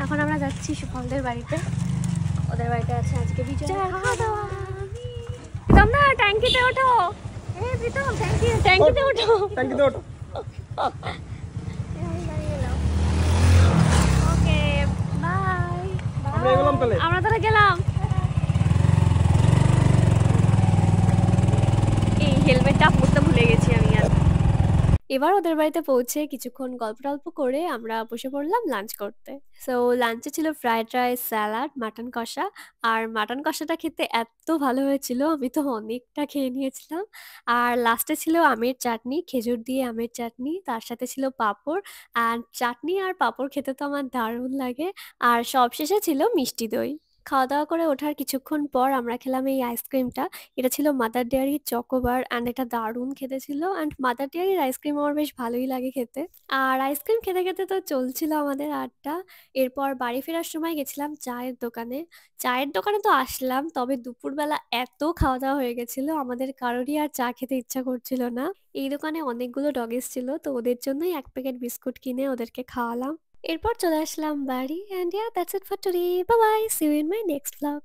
এখন আমরা যাচ্ছি সুফলদের বাড়িতে। ওদের বাড়িতে আছে আজকে বিজয় খাওয়া দাওয়া। তোমরা ট্যাঙ্কিতে ওঠো। ট্যাঙ্কিতে ওঠো। Okay bye. আমরা তাহলে গেলাম। এই হেলমেটটা পরতে ভুলে গেছি আমি। আর এবার ওদের বাড়িতে পৌঁছে কিছুক্ষণ গল্প টল্প করে আমরা বসে পড়লাম লাঞ্চ করতে। সো লাঞ্চে ছিল ফ্রাইড রাইস, স্যালাড, মাটন কষা। আর মাটন কষাটা খেতে এত ভালো হয়েছিল, আমি তো অনেকটা খেয়ে নিয়েছিলাম। আর লাস্টে ছিল আমের চাটনি, খেজুর দিয়ে আমের চাটনি, তার সাথে ছিল পাঁপড়। আর চাটনি আর পাঁপড় খেতে তো আমার দারুণ লাগে। আর সবশেষে ছিল মিষ্টি দই। খাওয়া দাওয়া করে ওঠার কিছুক্ষণ পর আমরা খেলাম এই আইসক্রিমটা। এটা ছিল মাদার ডেয়ারির চকোবার অ্যান্ড এটা দারুণ খেতে ছিল। অ্যান্ড মাদার ডেয়ারির আইসক্রিম আমার বেশ ভালোই লাগে খেতে। আর আইসক্রিম খেতে খেতে তো চলছিল আমাদের আড্ডা। এরপর বাড়ি ফেরার সময় গেছিলাম চায়ের দোকানে। চায়ের দোকানে তো আসলাম, তবে দুপুরবেলা এত খাওয়া দাওয়া হয়ে গেছিল আমাদের কারোরই আর চা খেতে ইচ্ছা করছিল না। এই দোকানে অনেকগুলো ডগিস ছিল, তো ওদের জন্যই এক প্যাকেট বিস্কুট কিনে ওদেরকে খাওয়ালাম। এরপর চলে আসলাম বাড়ি। And yeah that's it for today. Bye bye, see you in my next blog.